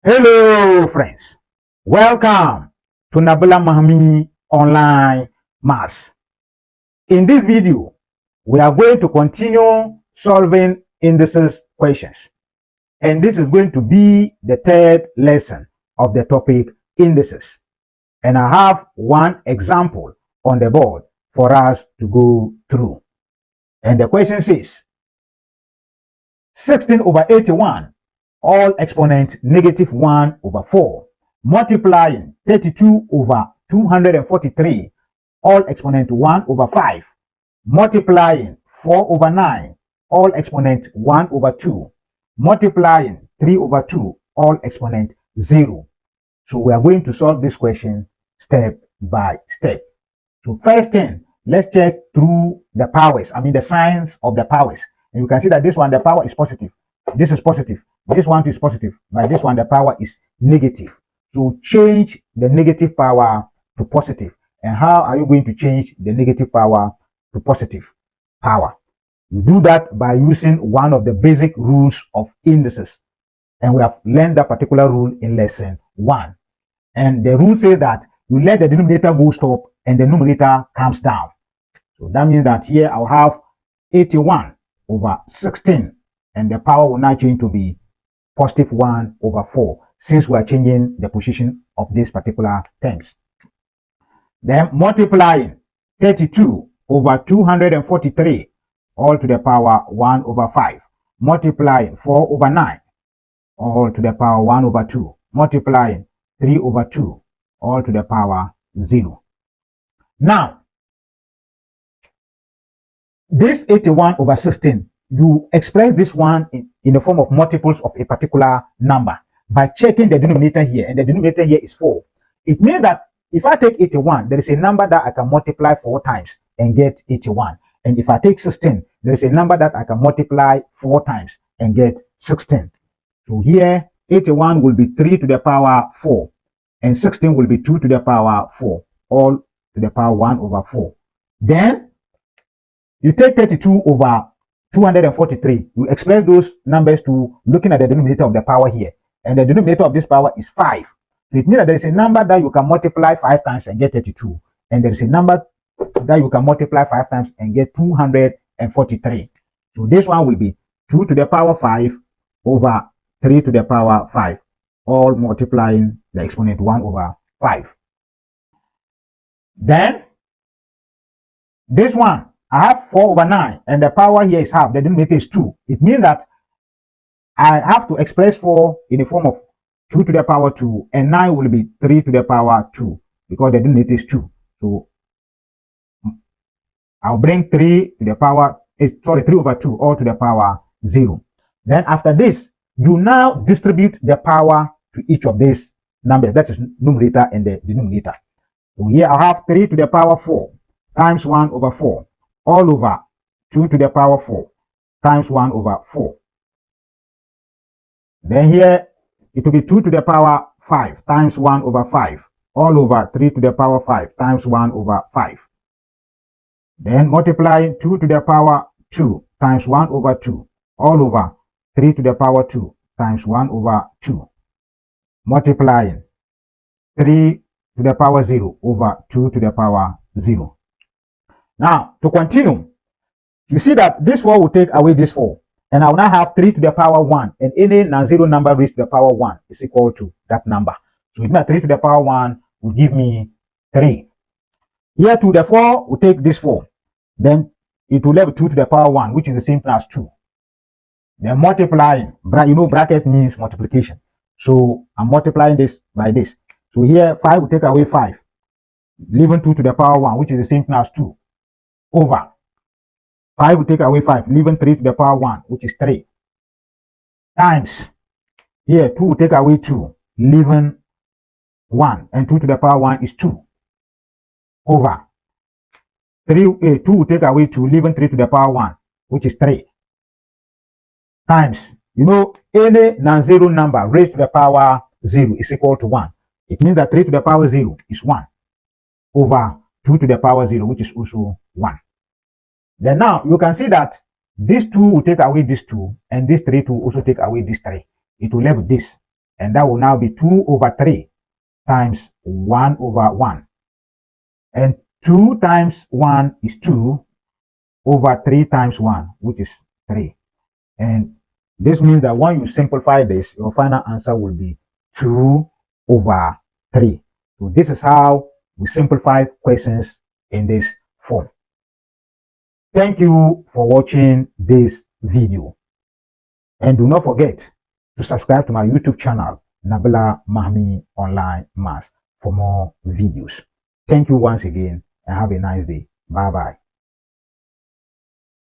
Hello, friends. Welcome to Nabla Mahami Online Maths. In this video, we are going to continue solving indices questions. And this is going to be the third lesson of the topic indices. And I have one example on the board for us to go through. And the question says 16 over 81 all exponent negative 1 over 4, multiplying 32 over 243, all exponent 1 over 5, multiplying 4 over 9, all exponent 1 over 2, multiplying 3 over 2, all exponent 0. So we are going to solve this question step by step. So first thing, let's check through the powers, the signs of the powers. And you can see that this one, the power is positive. This is positive. This one is positive. But this one, the power is negative. So change the negative power to positive. And how are you going to change the negative power to positive power? You do that by using one of the basic rules of indices. And we have learned that particular rule in lesson 1. And the rule says that you let the denominator go stop and the numerator comes down. So that means that here I'll have 81 over 16 and the power will now change to be positive 1 over 4 since we are changing the position of these particular terms. Then multiplying 32 over 243 all to the power 1 over 5, multiplying 4 over 9 all to the power 1 over 2, multiplying 3 over 2 all to the power 0. Now, this 81 over 16, you express this one in the form of multiples of a particular number by checking the denominator here, and the denominator here is 4. It means that if I take 81, there is a number that I can multiply 4 times and get 81. And if I take 16, there is a number that I can multiply 4 times and get 16. So here, 81 will be 3 to the power 4, and 16 will be 2 to the power 4, all to the power 1 over 4. Then, you take 32 over 243. You express those numbers to looking at the denominator of the power here. And the denominator of this power is 5. So it means that there is a number that you can multiply 5 times and get 32. And there is a number that you can multiply 5 times and get 243. So this one will be 2 to the power 5 over 3 to the power 5, all multiplying the exponent 1 over 5. Then, this one, I have 4 over 9, and the power here is half. The denominator is 2. It means that I have to express 4 in the form of 2 to the power 2, and 9 will be 3 to the power 2, because the denominator is 2. So, I'll bring 3 to the power, 3 over 2, all to the power 0. Then after this, you now distribute the power to each of these numbers. That is numerator and the denominator. So here I have 3 to the power 4 times 1 over 4 all over 2 to the power 4 times 1 over 4. Then here it will be 2 to the power 5 times 1 over 5 all over 3 to the power 5 times 1 over 5. Then multiply 2 to the power 2 times 1 over 2 all over 3 to the power 2 times 1 over 2. Multiplying 3 to the power 0 over 2 to the power 0. Now, to continue, you see that this 4 will take away this 4. And I will now have 3 to the power 1. And any non-zero number raised to the power 1 is equal to that number. So it means 3 to the power 1 will give me 3. Here to the 4 will take this 4. Then it will leave 2 to the power 1, which is the same thing as 2. Then multiplying, bracket means multiplication. So I'm multiplying this by this. So here 5 will take away 5, leaving 2 to the power 1, which is the same thing as 2, over 5 will take away 5, leaving 3 to the power 1, which is 3, times here 2 will take away 2, leaving 1, and 2 to the power 1 is 2, over 2 will take away 2, leaving 3 to the power 1, which is 3, times, any non-zero number raised to the power 0 is equal to 1. It means that 3 to the power 0 is 1, over 2 to the power 0, which is also 1. Then now, you can see that this 2 will take away this 2, and this 3 will also take away this 3. It will leave this. And that will now be 2 over 3 times 1 over 1. And 2 times 1 is 2 over 3 times 1, which is 3. And this means that when you simplify this, your final answer will be 2 over 3. So this is how we simplify questions in this form. Thank you for watching this video. And do not forget to subscribe to my YouTube channel, Nabla Mahmi Online Maths, for more videos. Thank you once again and have a nice day. Bye-bye.